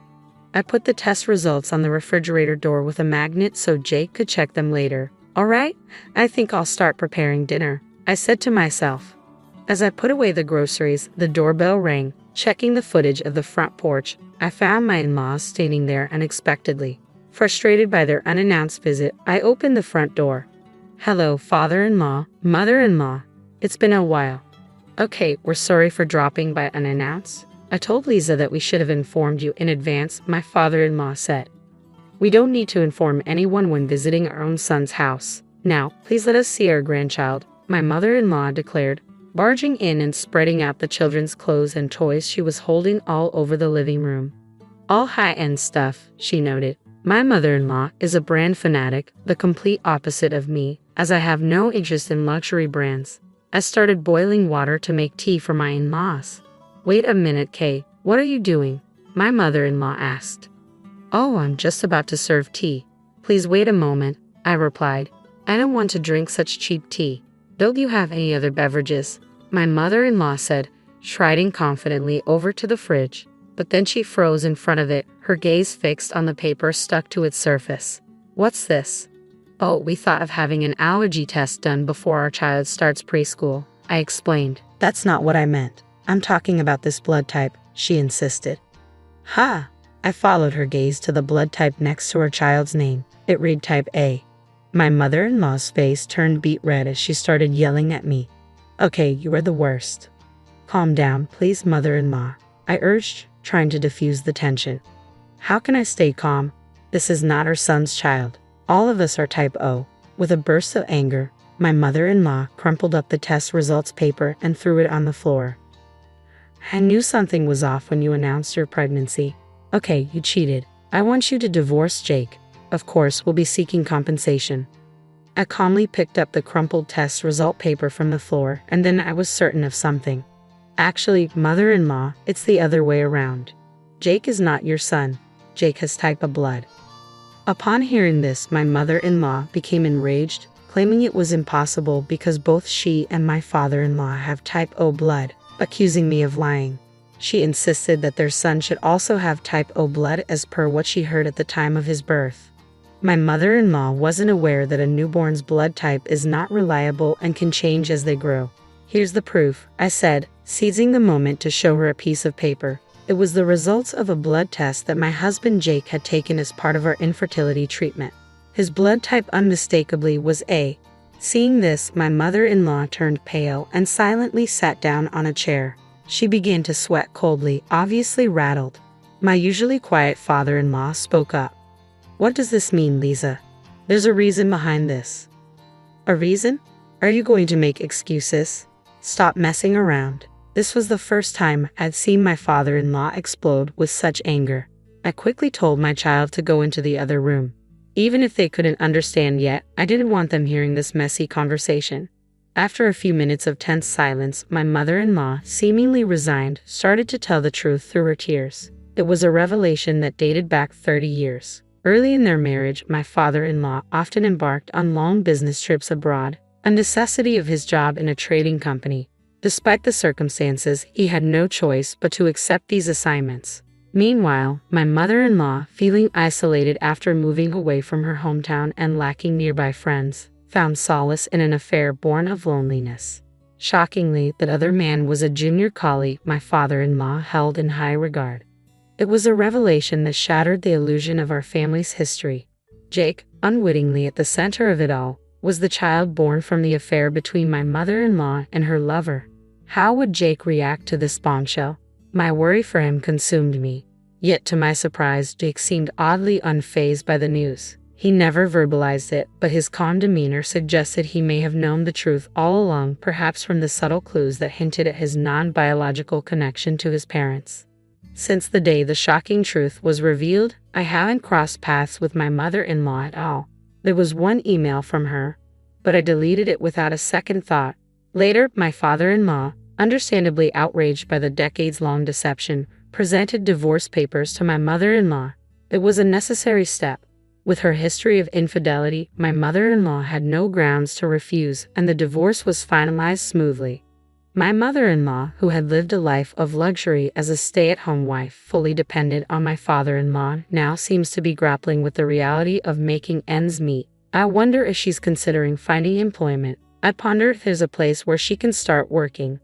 I put the test results on the refrigerator door with a magnet so Jake could check them later. All right, I think I'll start preparing dinner, I said to myself. As I put away the groceries, the doorbell rang. Checking the footage of the front porch, I found my in-laws standing there unexpectedly. Frustrated by their unannounced visit, I opened the front door. Hello, father-in-law, mother-in-law. It's been a while. Okay, we're sorry for dropping by unannounced. I told Lisa that we should have informed you in advance, my father-in-law said. We don't need to inform anyone when visiting our own son's house. Now, please let us see our grandchild, my mother-in-law declared, barging in and spreading out the children's clothes and toys she was holding all over the living room. All high-end stuff, she noted. My mother-in-law is a brand fanatic, the complete opposite of me, as I have no interest in luxury brands. I started boiling water to make tea for my in-laws. Wait a minute, Kay, what are you doing? My mother-in-law asked. Oh, I'm just about to serve tea. Please wait a moment, I replied. I don't want to drink such cheap tea. Don't you have any other beverages? My mother-in-law said, striding confidently over to the fridge. But then she froze in front of it, her gaze fixed on the paper stuck to its surface. What's this? Oh, we thought of having an allergy test done before our child starts preschool, I explained. That's not what I meant. I'm talking about this blood type, she insisted. Ha! I followed her gaze to the blood type next to her child's name. It read type A. My mother-in-law's face turned beet red as she started yelling at me. Okay, you are the worst. Calm down, please, mother-in-law, I urged, trying to diffuse the tension. How can I stay calm? This is not our son's child. All of us are type O. With a burst of anger, my mother-in-law crumpled up the test results paper and threw it on the floor. I knew something was off when you announced your pregnancy. Okay, you cheated. I want you to divorce Jake. Of course, we'll be seeking compensation. I calmly picked up the crumpled test result paper from the floor, and then I was certain of something. Actually, mother-in-law, it's the other way around. Jake is not your son. Jake has type O blood. Upon hearing this, my mother-in-law became enraged, claiming it was impossible because both she and my father-in-law have type O blood, accusing me of lying. She insisted that their son should also have type O blood as per what she heard at the time of his birth. My mother-in-law wasn't aware that a newborn's blood type is not reliable and can change as they grow. Here's the proof, I said, seizing the moment to show her a piece of paper. It was the results of a blood test that my husband Jake had taken as part of our infertility treatment. His blood type unmistakably was A. Seeing this, my mother-in-law turned pale and silently sat down on a chair. She began to sweat coldly, obviously rattled. My usually quiet father-in-law spoke up. What does this mean, Lisa? There's a reason behind this. A reason? Are you going to make excuses? Stop messing around. This was the first time I'd seen my father-in-law explode with such anger. I quickly told my child to go into the other room. Even if they couldn't understand yet, I didn't want them hearing this messy conversation. After a few minutes of tense silence, my mother-in-law, seemingly resigned, started to tell the truth through her tears. It was a revelation that dated back 30 years. Early in their marriage, my father-in-law often embarked on long business trips abroad, a necessity of his job in a trading company. Despite the circumstances, he had no choice but to accept these assignments. Meanwhile, my mother-in-law, feeling isolated after moving away from her hometown and lacking nearby friends, found solace in an affair born of loneliness. Shockingly, that other man was a junior colleague my father-in-law held in high regard. It was a revelation that shattered the illusion of our family's history. Jake, unwittingly at the center of it all, was the child born from the affair between my mother-in-law and her lover. How would Jake react to this bombshell? My worry for him consumed me. Yet to my surprise, Jake seemed oddly unfazed by the news. He never verbalized it, but his calm demeanor suggested he may have known the truth all along, perhaps from the subtle clues that hinted at his non-biological connection to his parents. Since the day the shocking truth was revealed, I haven't crossed paths with my mother-in-law at all. There was one email from her, but I deleted it without a second thought. Later, my father-in-law, understandably outraged by the decades-long deception, presented divorce papers to my mother-in-law. It was a necessary step. With her history of infidelity, my mother-in-law had no grounds to refuse, and the divorce was finalized smoothly. My mother-in-law, who had lived a life of luxury as a stay-at-home wife fully dependent on my father-in-law, now seems to be grappling with the reality of making ends meet. I wonder if she's considering finding employment. I ponder if there's a place where she can start working.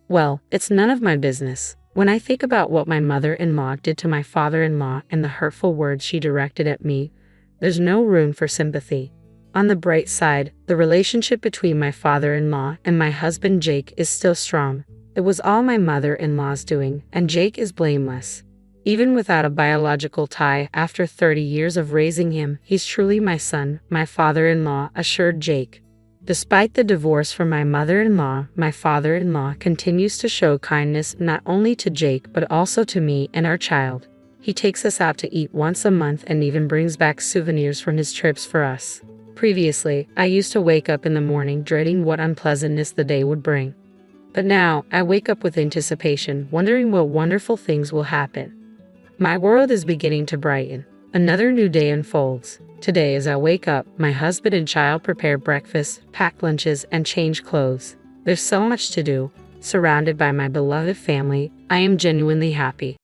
Well, it's none of my business. When I think about what my mother-in-law did to my father-in-law and the hurtful words she directed at me, there's no room for sympathy. On the bright side, the relationship between my father-in-law and my husband Jake is still strong. It was all my mother-in-law's doing, and Jake is blameless. Even without a biological tie, after 30 years of raising him, he's truly my son, my father-in-law assured Jake. Despite the divorce from my mother-in-law, my father-in-law continues to show kindness not only to Jake but also to me and our child. He takes us out to eat once a month and even brings back souvenirs from his trips for us. Previously, I used to wake up in the morning dreading what unpleasantness the day would bring. But now, I wake up with anticipation, wondering what wonderful things will happen. My world is beginning to brighten. Another new day unfolds. Today, as I wake up, my husband and child prepare breakfast, pack lunches, and change clothes. There's so much to do. Surrounded by my beloved family, I am genuinely happy.